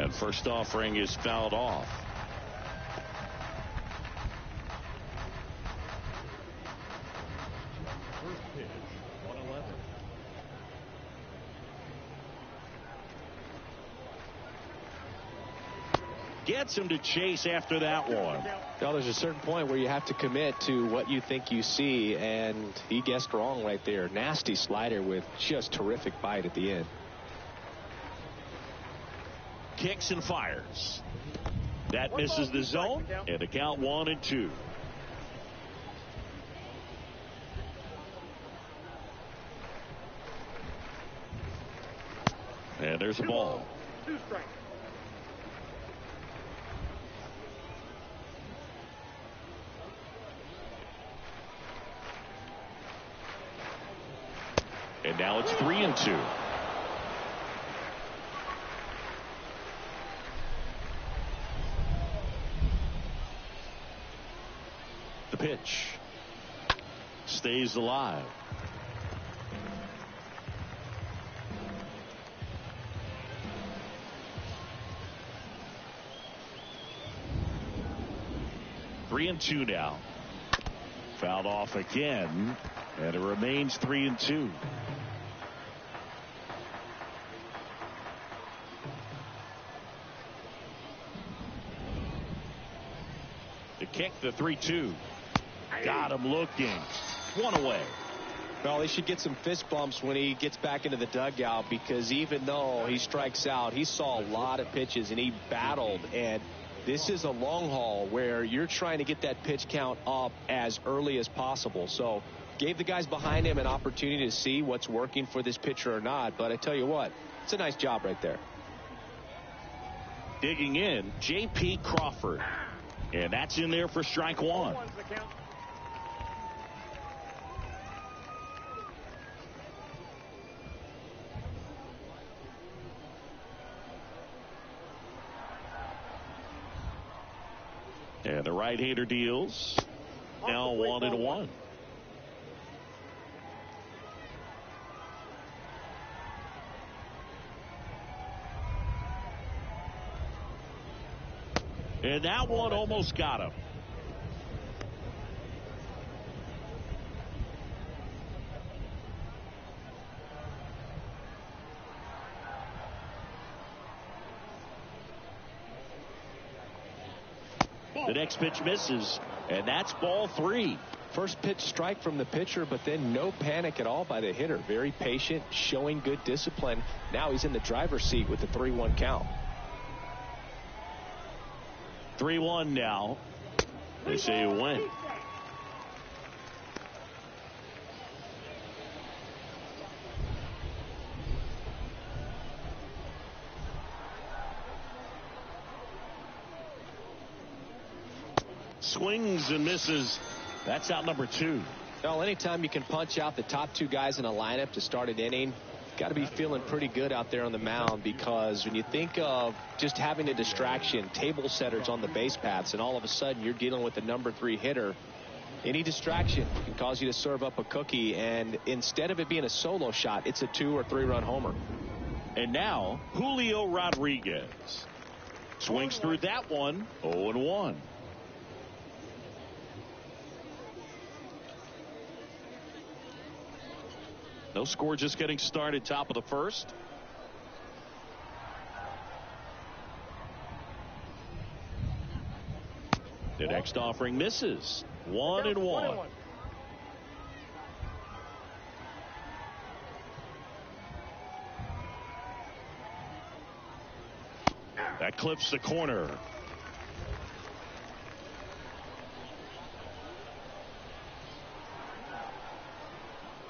And first offering is fouled off. First pitch, 111. Gets him to chase after that one. Well, there's a certain point where you have to commit to what you think you see, and he guessed wrong right there. Nasty slider with just terrific bite at the end. Kicks and fires. That misses the zone, and the count 1-2. And there's a ball. 2 strikes. And now it's 3-2. The pitch stays alive. Three and two now. Fouled off again, and it remains 3-2. The kick, the 3-2. Got him looking. One away. Well, he should get some fist bumps when he gets back into the dugout, because even though he strikes out, he saw a lot of pitches and he battled. And this is a long haul where you're trying to get that pitch count up as early as possible. So gave the guys behind him an opportunity to see what's working for this pitcher or not. But I tell you what, it's a nice job right there. Digging in, J.P. Crawford. And that's in there for strike one. And the right-hander deals. Now 1-1. And that one almost got him. The next pitch misses, and that's ball 3. First pitch strike from the pitcher, but then no panic at all by the hitter. Very patient, showing good discipline. Now he's in the driver's seat with the 3-1 count. 3-1 now. They say you win. Swings and misses. That's out number 2. Well, anytime you can punch out the top 2 guys in a lineup to start an inning, got to be feeling pretty good out there on the mound, because when you think of just having a distraction, table setters on the base paths, and all of a sudden you're dealing with the number 3 hitter, any distraction can cause you to serve up a cookie, and instead of it being a solo shot, it's a 2 or 3 run homer. And now Julio Rodriguez swings through that one. 0-1. No score, just getting started, top of the first. The next offering misses. 1-1. That clips the corner.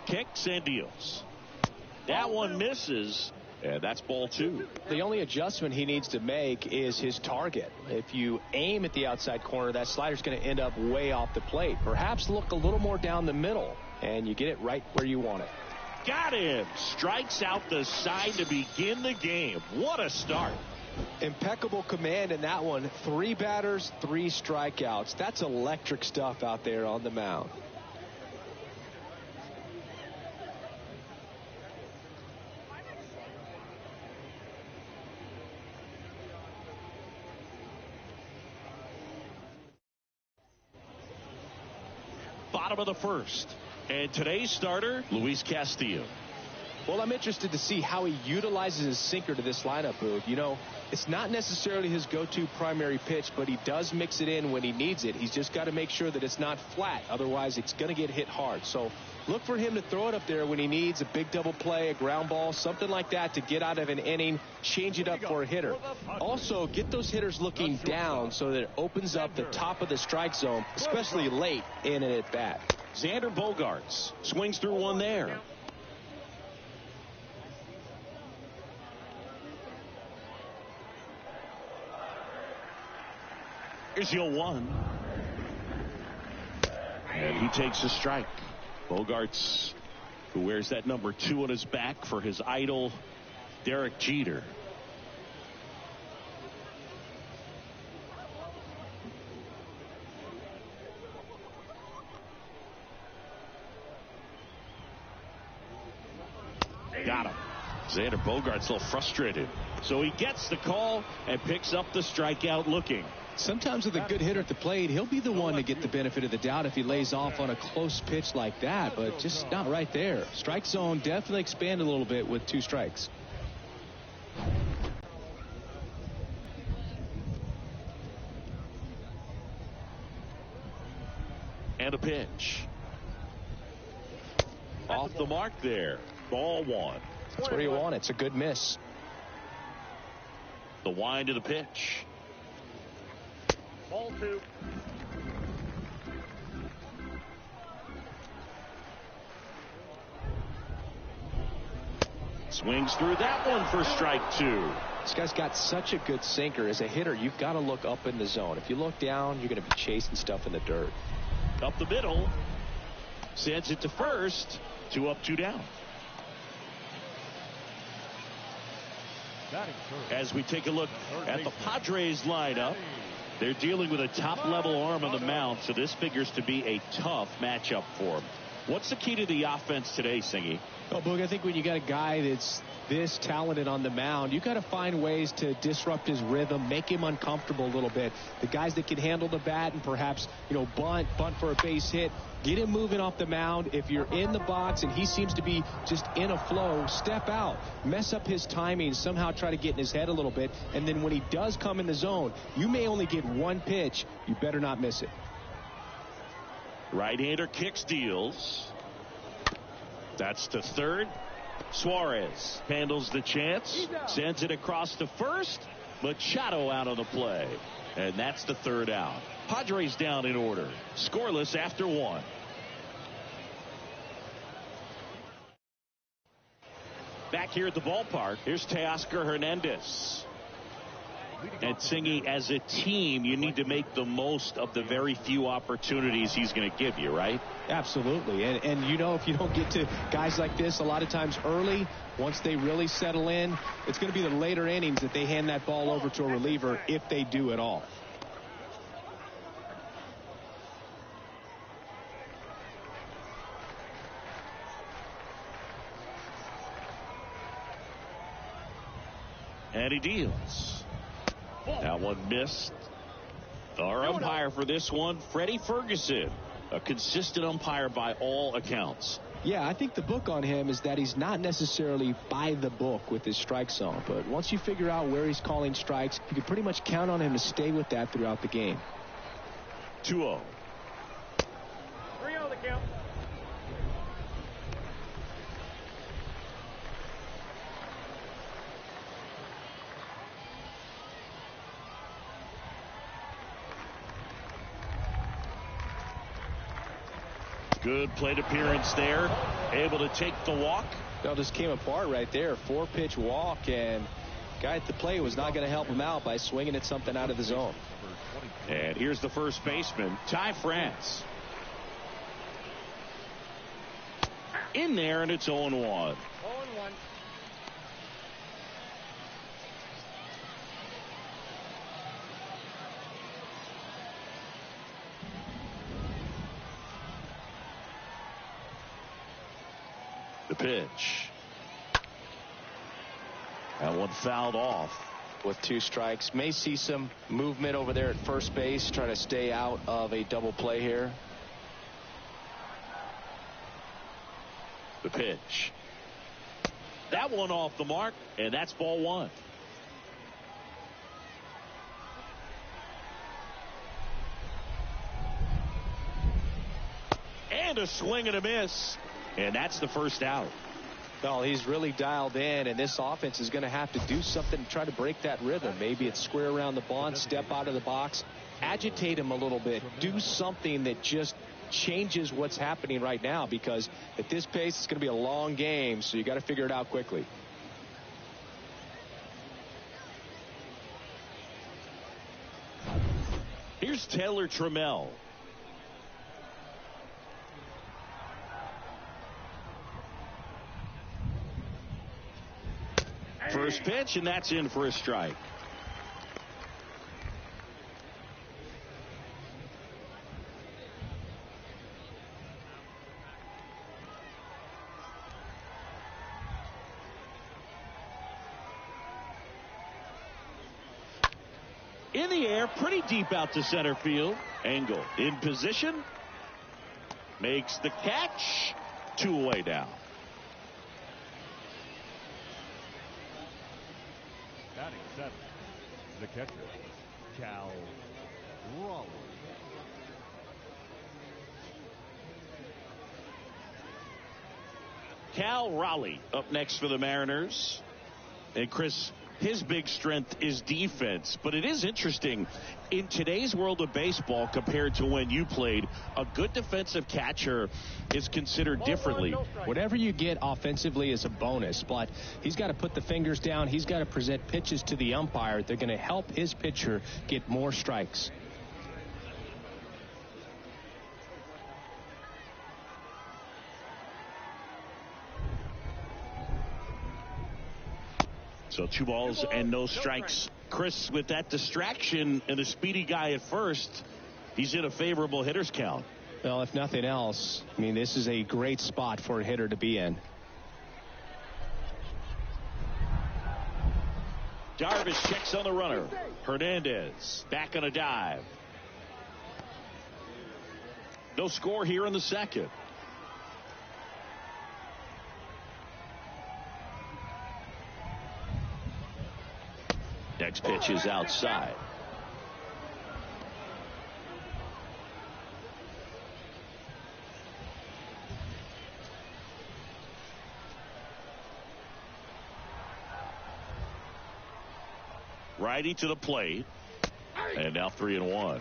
Kicks and deals. That one misses, and that's ball 2. The only adjustment he needs to make is his target. If you aim at the outside corner, that slider's going to end up way off the plate. Perhaps look a little more down the middle, and you get it right where you want it. Got him. Strikes out the side to begin the game. What a start. Impeccable command in that one. 3 batters, 3 strikeouts. That's electric stuff out there on the mound. bottom of the first. And today's starter, Luis Castillo. Well, I'm interested to see how he utilizes his sinker to this lineup, Boog. You know, it's not necessarily his go-to primary pitch, but he does mix it in when he needs it. He's just got to make sure that it's not flat. Otherwise, it's going to get hit hard. So look for him to throw it up there when he needs a big double play, a ground ball, something like that to get out of an inning, change it up for a hitter. Also, get those hitters looking down so that it opens up the top of the strike zone, especially late in an at-bat. Xander Bogaerts swings through one there. Here's your 1. And he takes a strike. Bogaerts, who wears that number 2 on his back for his idol, Derek Jeter. Got him. Xander Bogaerts a little frustrated. So he gets the call and picks up the strikeout looking. Sometimes with a good hitter at the plate, he'll be the one to get the benefit of the doubt if he lays off on a close pitch like that, but just not right there. Strike zone definitely expanded a little bit with 2 strikes. And a pitch. Off the mark there. Ball 1. That's where you want it. It's a good miss. The wind of the pitch. Ball 2. Swings through that one for strike 2. This guy's got such a good sinker. As a hitter, you've got to look up in the zone. If you look down, you're going to be chasing stuff in the dirt. Up the middle. Sends it to first. 2 up, 2 down. As we take a look at the Padres lineup, they're dealing with a top-level arm on the mound, so this figures to be a tough matchup for them. What's the key to the offense today, Singy? Well, Boog, I think when you got a guy that's this talented on the mound, you got to find ways to disrupt his rhythm, make him uncomfortable a little bit. The guys that can handle the bat and perhaps, bunt for a base hit, get him moving off the mound. If you're in the box and he seems to be just in a flow, step out, mess up his timing, somehow try to get in his head a little bit. And then when he does come in the zone, you may only get 1 pitch. You better not miss it. Right-hander kicks, deals. That's to third. Suarez handles the chance, sends it across to first. Machado out on the play, and that's the 3rd out. Padres down in order, scoreless after 1. Back here at the ballpark, here's Teoscar Hernandez. And Singy, as a team, you need to make the most of the very few opportunities he's going to give you, right? Absolutely. And if you don't get to guys like this a lot of times early, once they really settle in, it's going to be the later innings that they hand that ball over to a reliever, if they do at all. And he deals. That one missed. Our umpire for this one, Freddie Ferguson, a consistent umpire by all accounts. Yeah, I think the book on him is that he's not necessarily by the book with his strike zone. But once you figure out where he's calling strikes, you can pretty much count on him to stay with that throughout the game. 2-0. 3-0 the count. Good plate appearance there. Able to take the walk. Well, just came apart right there. 4-pitch walk, and guy at the plate was not going to help him out by swinging at something out of the zone. And here's the first baseman, Ty France. In there, and it's 0-1. 0-1. The pitch. That one fouled off. With 2 strikes. May see some movement over there at first base. Try to stay out of a double play here. The pitch. That one off the mark, and that's ball one. And a swing and a miss, and that's the first out. Well, he's really dialed in, and this offense is going to have to do something to try to break that rhythm. Maybe it's square around the bunt, step out of the box, agitate him a little bit, do something that just changes what's happening right now, because at this pace it's going to be a long game, so you got to figure it out quickly. Here's Taylor Trammell. First pitch, and that's in for a strike. In the air, pretty deep out to center field. Engel in position. Makes the catch. 2 away now. Batting 7, the catcher, Cal Raleigh. Cal Raleigh up next for the Mariners. And Chris, his big strength is defense, but it is interesting in today's world of baseball compared to when you played. A good defensive catcher is considered differently. Whatever you get offensively is a bonus, but he's got to put the fingers down. He's got to present pitches to the umpire. They're going to help his pitcher get more strikes. So 2 balls and no strikes. Chris, with that distraction and a speedy guy at first, he's in a favorable hitter's count. Well, if nothing else, I mean, this is a great spot for a hitter to be in. Darvish checks on the runner. Hernandez back on a dive. No score here in the second. Next pitch is outside. Righty to the plate. And now 3-1.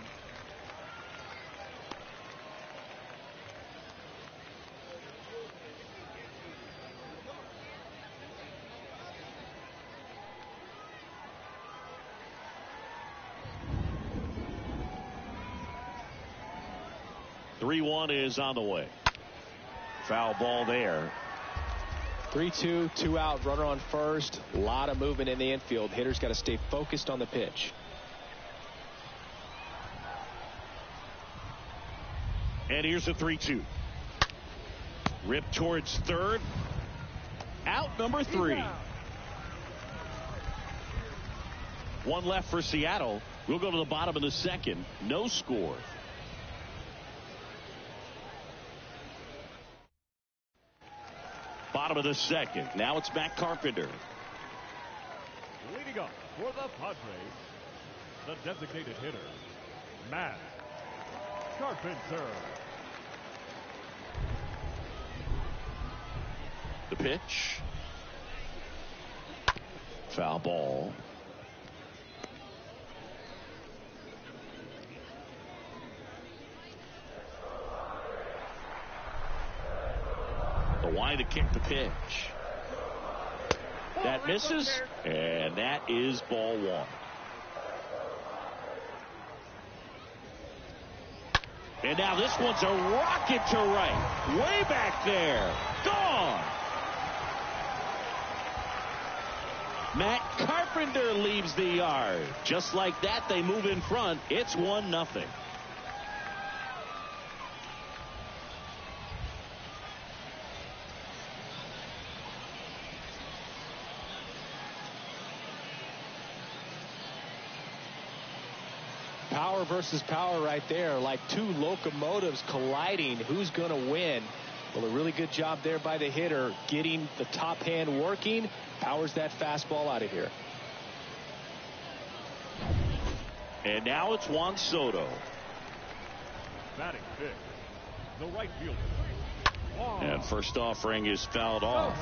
Three-1 is on the way. Foul ball there. 3-2, 2 out, runner on first. A lot of movement in the infield. Hitter's got to stay focused on the pitch. And here's a 3-2. Ripped towards third. Out number 3. 1 left for Seattle. We'll go to the bottom of the second. No score. Bottom of the second. Now it's Matt Carpenter. Leading up for the Padres, the designated hitter, Matt Carpenter. The pitch. Foul ball. The line to kick the pitch. That misses, and that is ball 1. And now this one's a rocket to right. Way back there. Gone. Matt Carpenter leaves the yard. Just like that, they move in front. It's 1-0. Power versus power right there, like 2 locomotives colliding. Who's going to win? Well, a really good job there by the hitter, getting the top hand working, powers that fastball out of here. And now it's Juan Soto. Batting fifth, the right fielder. And first offering is fouled off.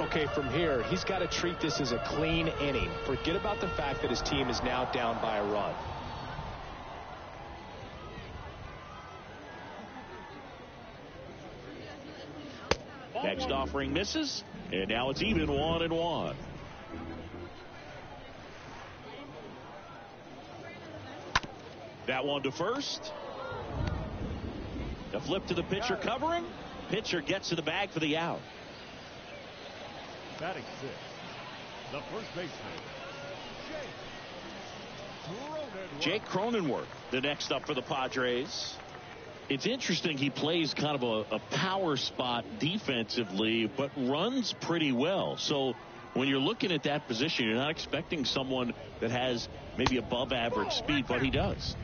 Okay, from here, he's got to treat this as a clean inning. Forget about the fact that his team is now down by a run. Next offering misses, and now it's even 1-1. That one to first. The flip to the pitcher covering. Pitcher gets to the bag for the out. Batting sixth, the first baseman, Jake Cronenworth, the next up for the Padres. It's interesting, he plays kind of a power spot defensively, but runs pretty well. So when you're looking at that position, you're not expecting someone that has maybe above average speed, but he does.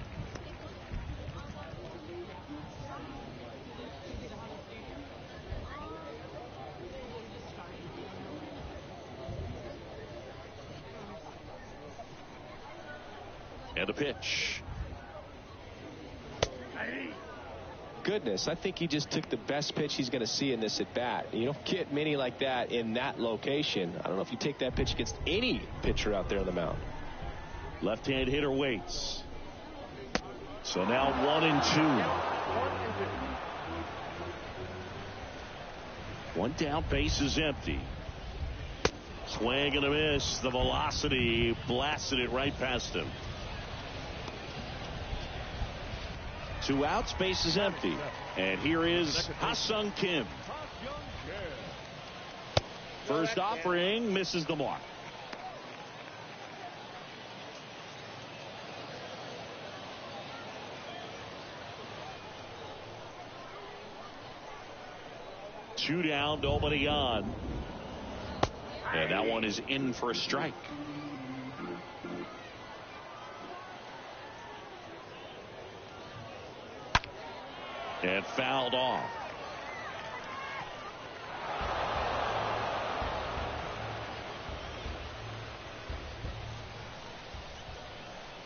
And a pitch. Goodness, I think he just took the best pitch he's going to see in this at bat. You don't get many like that in that location. I don't know if you take that pitch against any pitcher out there on the mound. Left-hand hitter waits. So now 1-2. One down, base is empty. Swing and a miss. The velocity blasted it right past him. 2 outs, base is empty. And here is Ha-Sung Kim. First offering misses the mark. Two down, nobody on. And that one is in for a strike. And fouled off.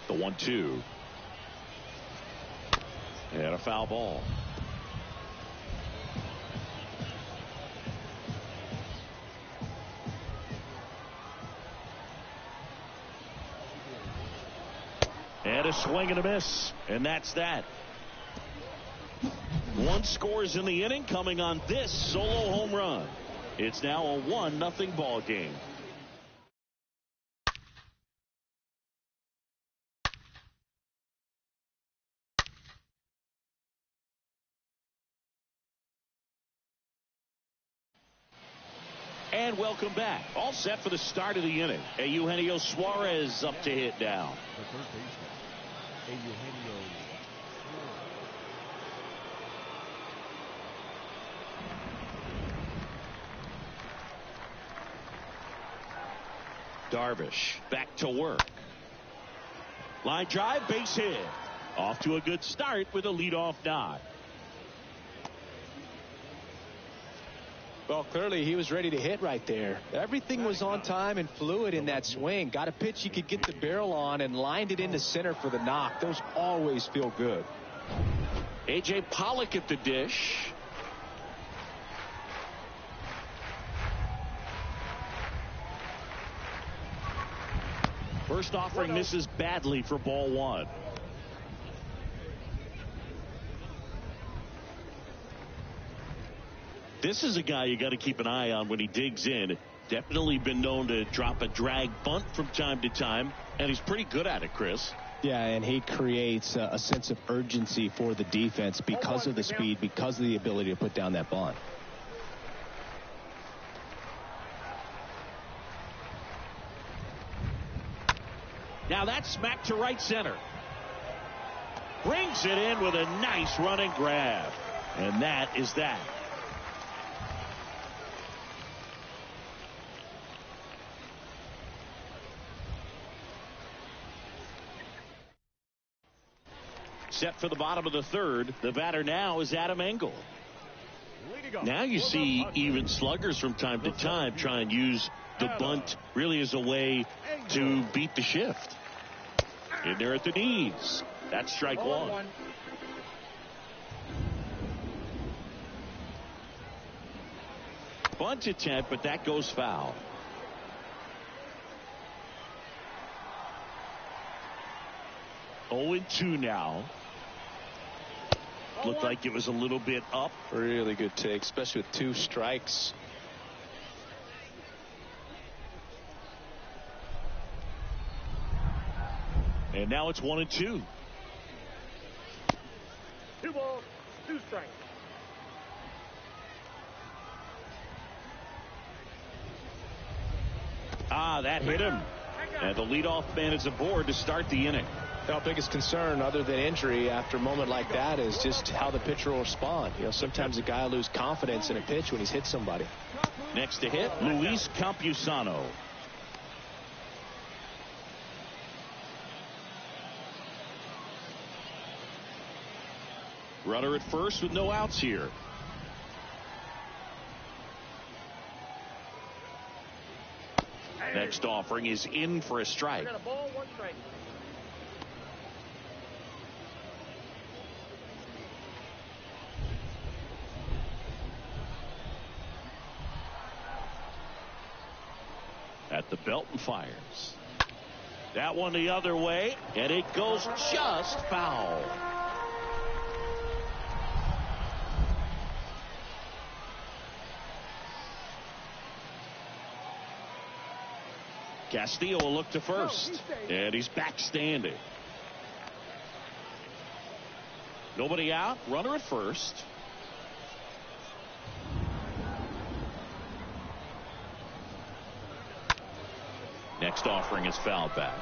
The 1-2. And a foul ball. And a swing and a miss. And that's that. One scores in the inning, coming on this solo home run. It's now a 1-0 ball game. And welcome back. All set for the start of the inning. Eugenio Suarez up to hit now. The third baseman, Eugenio. Darvish back to work. Line drive, base hit. Off to a good start with a leadoff nod. Well, clearly he was ready to hit right there. Everything was on time and fluid in that swing. Got a pitch he could get the barrel on and lined it into center for the knock. Those always feel good. A.J. Pollock at the dish. First offering misses badly for ball one. This is a guy you got to keep an eye on when he digs in. Definitely been known to drop a drag bunt from time to time, and he's pretty good at it, Chris. Yeah, and he creates a sense of urgency for the defense because of the speed, because of the ability to put down that bunt. Now that's smacked to right center. Brings it in with a nice running grab. And that is that. Set for the bottom of the third. The batter now is Adam Engel. Now you see even sluggers from time to time try and use the bunt really as a way to beat the shift. In there at the knees. That's strike one. Bunt attempt, but that goes foul. Oh, 0-2 now. Looked like it was a little bit up. Really good take, especially with 2 strikes. And now it's 1-2. 2 balls, 2 strikes. That hit him. And the leadoff man is aboard to start the inning. Our biggest concern, other than injury, after a moment like that, is just how the pitcher will respond. You know, sometimes a guy will lose confidence in a pitch when he's hit somebody. Next to hit, Luis Campusano. Runner at first with no outs here. Next offering is in for a strike. Got a ball, 1 strike. At the belt and fires. That one the other way, and it goes just foul. Castillo will look to first, and he's back standing. Nobody out, runner at first. Next offering is fouled back.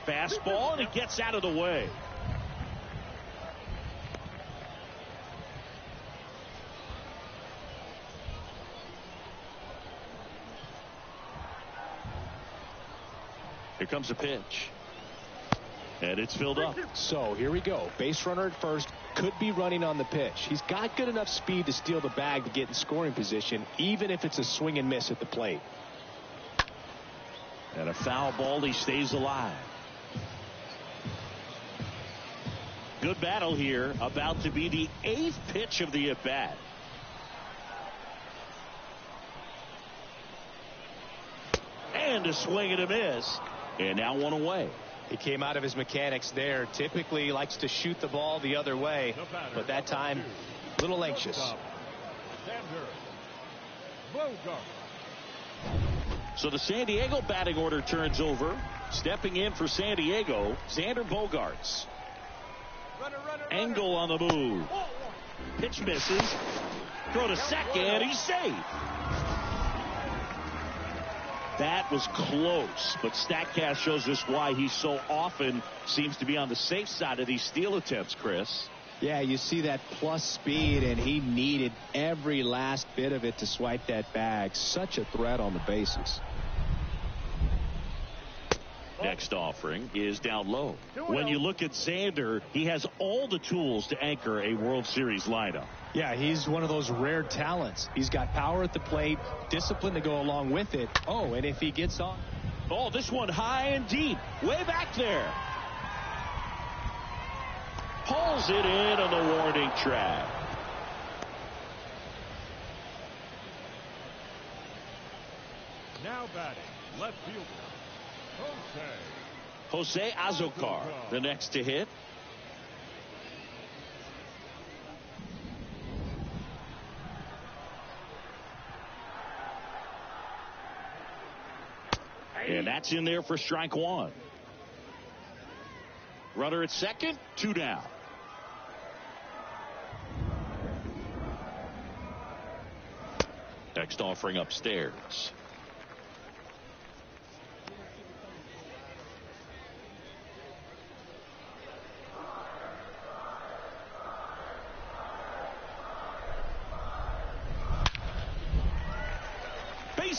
Fastball, and it gets out of the way. Here comes a pitch. And it's filled up. So here we go. Base runner at first, could be running on the pitch. He's got good enough speed to steal the bag to get in scoring position, even if it's a swing and miss at the plate. And a foul ball, he stays alive. Good battle here, about to be the 8th pitch of the at-bat. And a swing and a miss. And now 1 away. He came out of his mechanics there. Typically he likes to shoot the ball the other way, but that time a little anxious. So the San Diego batting order turns over. Stepping in for San Diego, Xander Bogaerts. Engel on the move. Pitch misses. Throw to second. He's safe. That was close, but StatCast shows us why he so often seems to be on the safe side of these steal attempts, Chris. Yeah, you see that plus speed, and he needed every last bit of it to swipe that bag. Such a threat on the bases. Next offering is down low. When you look at Xander, he has all the tools to anchor a World Series lineup. Yeah, he's one of those rare talents. He's got power at the plate, discipline to go along with it. Oh, and if he gets on. Oh, this one high and deep. Way back there. Pulls it in on the warning track. Now batting, left fielder, Jose Azocar, the next to hit. And that's in there for strike 1. Runner at second, 2 down. Next offering upstairs.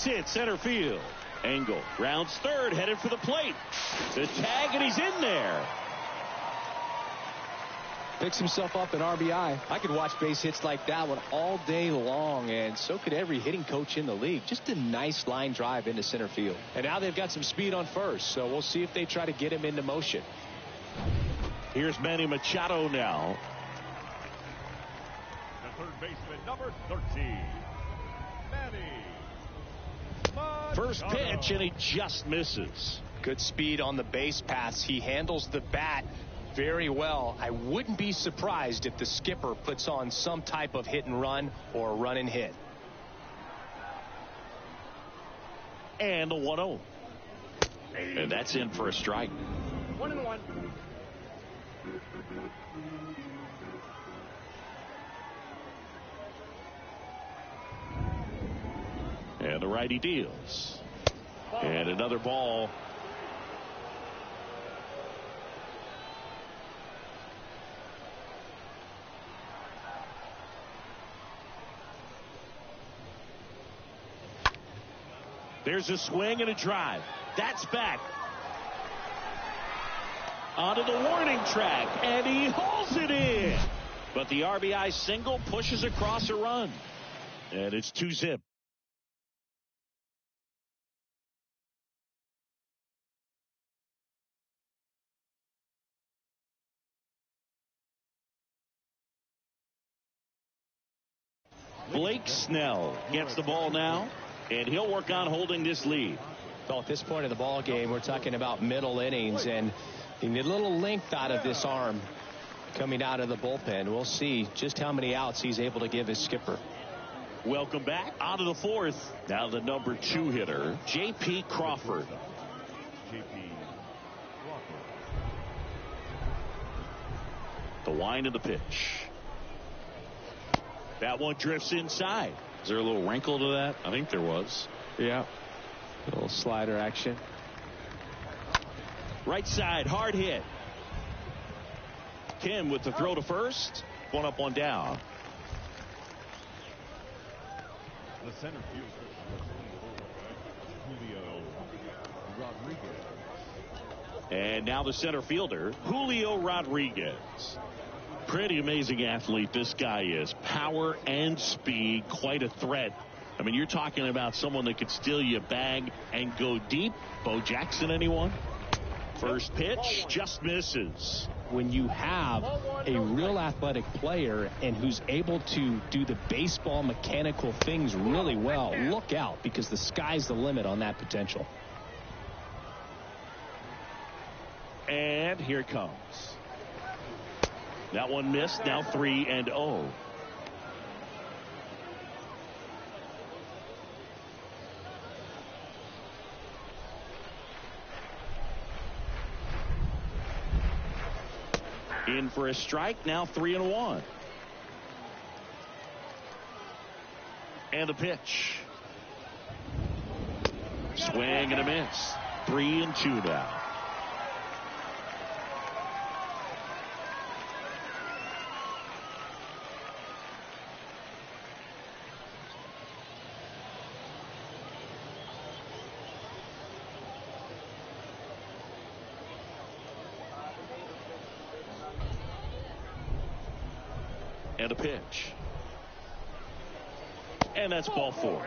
base hit center field. Engel rounds third, headed for the plate. The tag, and he's in there. Picks himself up an RBI. I could watch base hits like that one all day long, and so could every hitting coach in the league. Just a nice line drive into center field. And now they've got some speed on first, so we'll see if they try to get him into motion. Here's Manny Machado now. The third baseman, number 13, Manny Machado. First pitch, and he just misses. Good speed on the base paths. He handles the bat very well. I wouldn't be surprised if the skipper puts on some type of hit and run or run and hit. And the 1-0. And that's in for a strike. 1-1. And the righty deals. And another ball. There's a swing and a drive. That's back. Onto the warning track, and he hauls it in. But the RBI single pushes across a run. And it's 2-zip. Blake Snell gets the ball now, and he'll work on holding this lead. Well, at this point of the ball game, we're talking about middle innings, and you need a little length out of this arm coming out of the bullpen. We'll see just how many outs he's able to give his skipper. Welcome back. On to the fourth. Now the number 2 hitter, J.P. Crawford. J.P. Crawford. The wind of the pitch. That one drifts inside. Is there a little wrinkle to that? I think there was. Yeah. A little slider action. Right side, hard hit. Kim with the throw to first. One up, one down. The center fielder, Julio Rodriguez. And now the center fielder, Julio Rodriguez. Pretty amazing athlete this guy is. Power and speed, quite a threat. I mean, you're talking about someone that could steal you a bag and go deep. Bo Jackson, anyone? First pitch just misses. When you have a real athletic player and who's able to do the baseball mechanical things really well, look out, because the sky's the limit on that potential. And here it comes. That one missed. Now 3-0. In for a strike. Now 3-1. And the pitch. Swing and a miss. 3-2 now. And a pitch. And that's ball 4.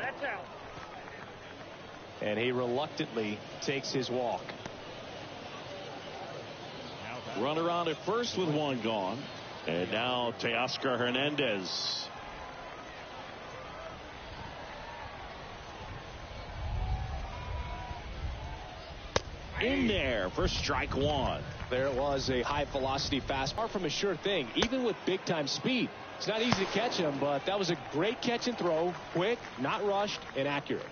And he reluctantly takes his walk. Runner on at first with one gone. And now Teoscar Hernandez. In there for strike 1. There it was, a high velocity fastball. Far from a sure thing, even with big time speed. It's not easy to catch him, but that was a great catch and throw. Quick, not rushed, and accurate.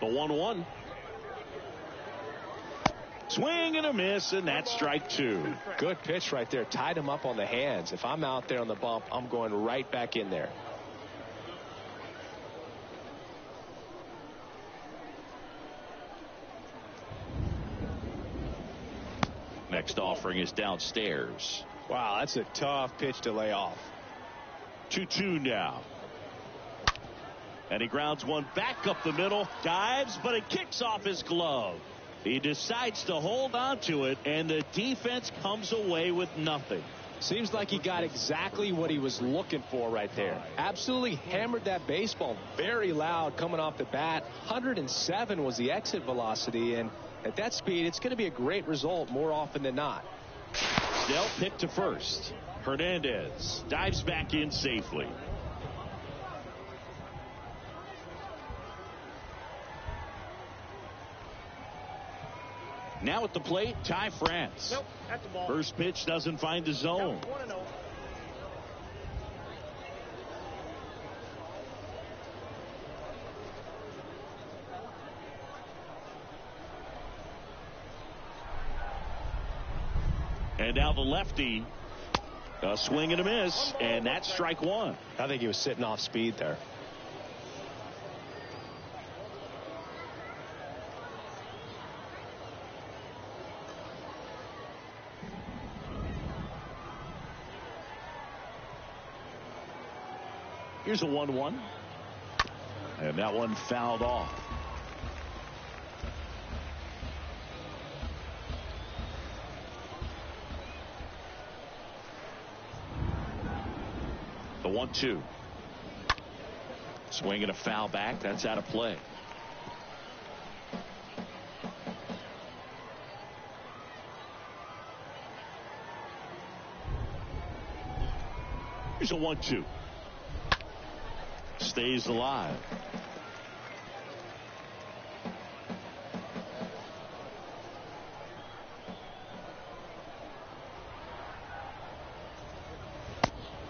The 1-1. Swing and a miss, and that's strike 2. Good pitch right there. Tied him up on the hands. If I'm out there on the bump, I'm going right back in there. Next offering is downstairs. Wow, that's a tough pitch to lay off. 2-2 now. And he grounds one back up the middle, dives, but it kicks off his glove. He decides to hold on to it, and the defense comes away with nothing. Seems like he got exactly what he was looking for right there. Absolutely hammered that baseball very loud coming off the bat. 107 was the exit velocity, and at that speed, it's going to be a great result more often than not. Snell picked to first. Hernandez dives back in safely. Now at the plate, Ty France. Nope, that's the ball. First pitch doesn't find the zone. Nope, 1-0. And now the lefty. A swing and a miss, and that's strike one. I think he was sitting off speed there. Here's a 1-1. And that one fouled off. The 1-2. Swing and a foul back. That's out of play. Here's a 1-2. Stays alive.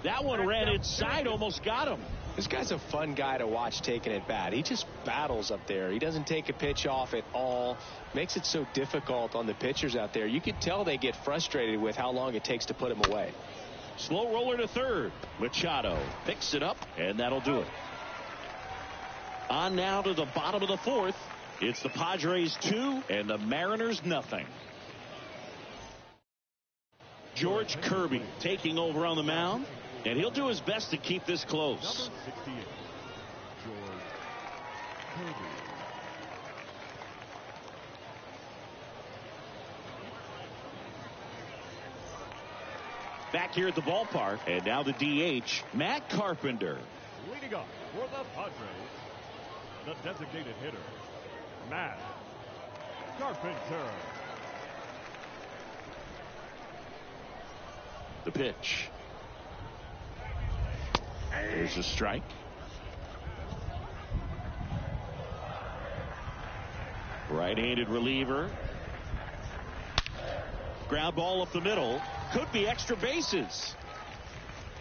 That one ran inside, almost got him. This guy's a fun guy to watch taking at bat. He just battles up there. He doesn't take a pitch off at all. Makes it so difficult on the pitchers out there. You could tell they get frustrated with how long it takes to put him away. Slow roller to third. Machado picks it up, and that'll do it. On now to the bottom of the fourth. It's the Padres 2 and the Mariners nothing. George Kirby taking over on the mound, and he'll do his best to keep this close. Number 68, George Kirby. Back here at the ballpark, and now the DH, Matt Carpenter. Leading up for the Padres, the designated hitter, Matt Carpenter. The pitch. There's a strike. Right-handed reliever. Ground ball up the middle. Could be extra bases.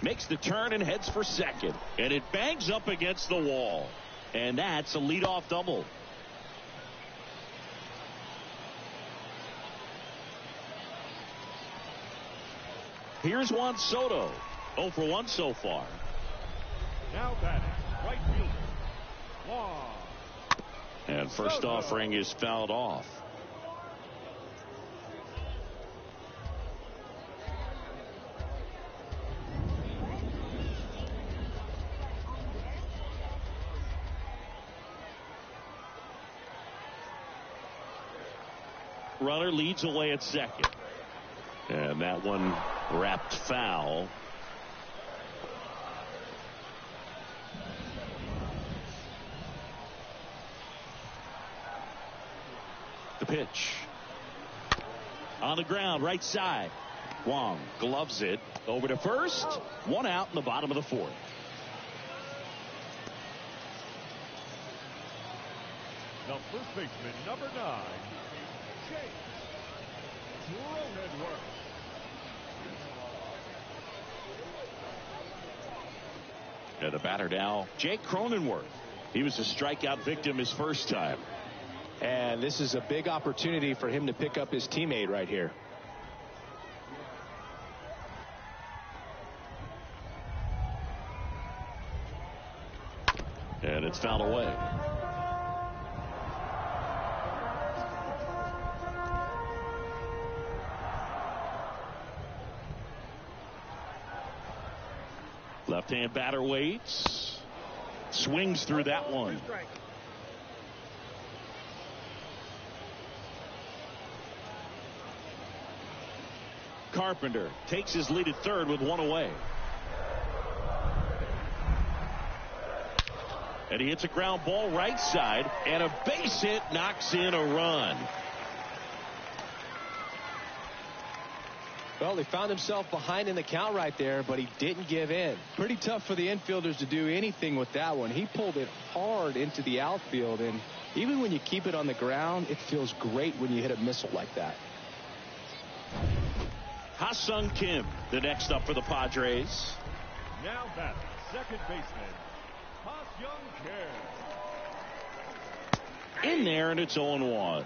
Makes the turn and heads for second. And it bangs up against the wall. And that's a leadoff double. Here's Juan Soto. 0 for 1 so far. Now batting, right fielder, Juan. And first Soto. offering is fouled off. Runner leads away at second. And that one wrapped foul. The pitch. On the ground, right side. Wong gloves it. Over to first. One out in the bottom of the fourth. The first baseman, number 9, Chase Cronenworth. And the batter now, Jake Cronenworth. He was a strikeout victim his first time. And this is a big opportunity for him to pick up his teammate right here. And it's fouled away. Left-hand batter waits. Swings through that one. Carpenter takes his lead at third with one away. And he hits a ground ball right side, and a base hit knocks in a run. Well, he found himself behind in the count right there, but he didn't give in. Pretty tough for the infielders to do anything with that one. He pulled it hard into the outfield, and even when you keep it on the ground, it feels great when you hit a missile like that. Ha-Sung Kim, the next up for the Padres. Now batting, second baseman, Ha-Sung Kim. In there, and it's 0-1.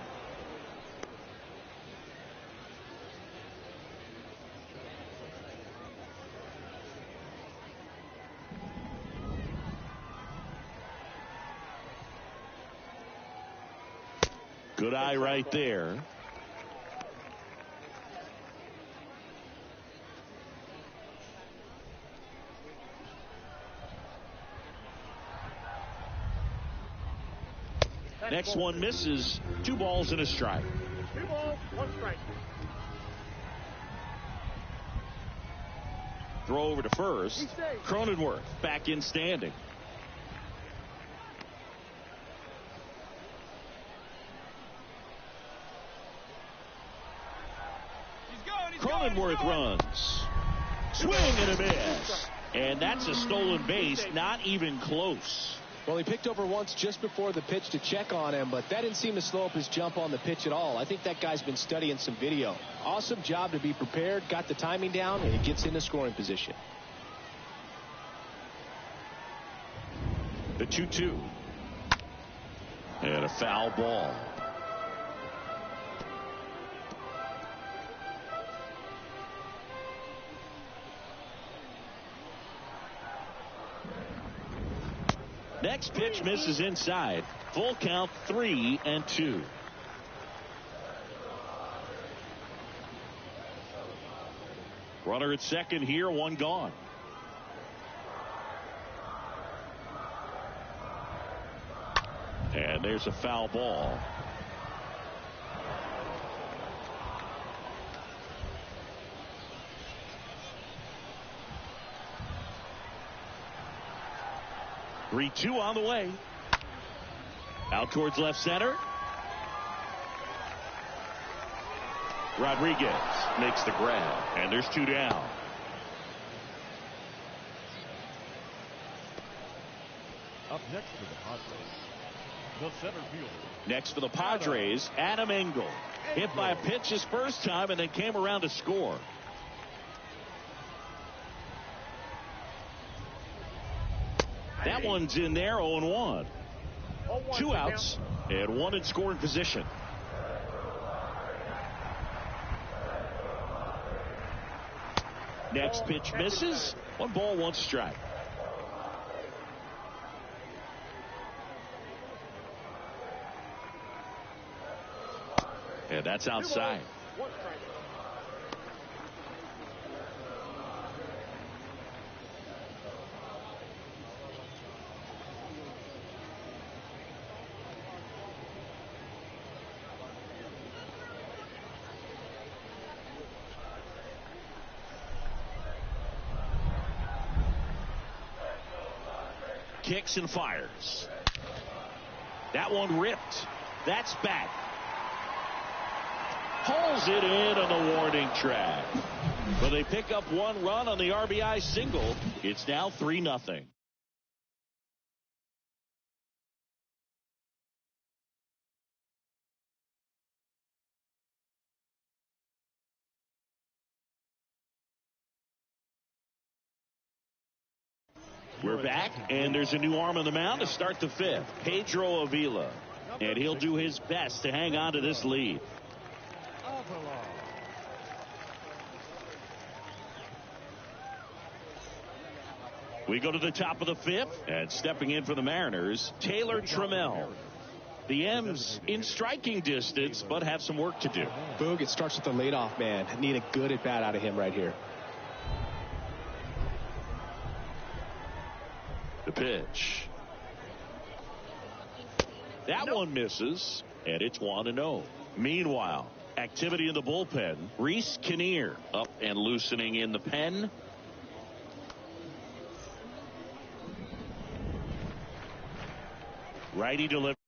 Good eye right there. Next one misses. 2 balls and a strike. 2 balls, 1 strike. Throw over to first. Cronenworth back in standing. Cronenworth runs. Swing and a miss. And that's a stolen base, not even close. Well, he picked over once just before the pitch to check on him, but that didn't seem to slow up his jump on the pitch at all. I think that guy's been studying some video. Awesome job to be prepared, got the timing down, and he gets into scoring position. The 2-2. And a foul ball. Next pitch misses inside. Full count, 3-2. Runner at second here, 1 gone. And there's a foul ball. Three-2 on the way. Out towards left center. Rodriguez makes the grab, and there's 2 down. Up next for the Padres, the center fielder. Next for the Padres, Adam Engel. Hit by a pitch his first time and then came around to score. That one's in there, 0-1. 2 outs and 1 in scoring position. Next pitch misses. 1 ball, 1 strike. And that's outside. Kicks and fires. That one ripped. That's back. Pulls it in on the warning track. But they pick up 1 run on the RBI single. It's now 3-0. We're back, and there's a new arm on the mound to start the 5th. Pedro Avila. And he'll do his best to hang on to this lead. We go to the top of the 5th, and stepping in for the Mariners, Taylor Trammell. The M's in striking distance, but have some work to do. Boog, it starts with the leadoff man. Need a good at bat out of him right here. The pitch. That one misses, and it's 1-0. Meanwhile, activity in the bullpen. Reese Kinnear up and loosening in the pen. Righty delivery.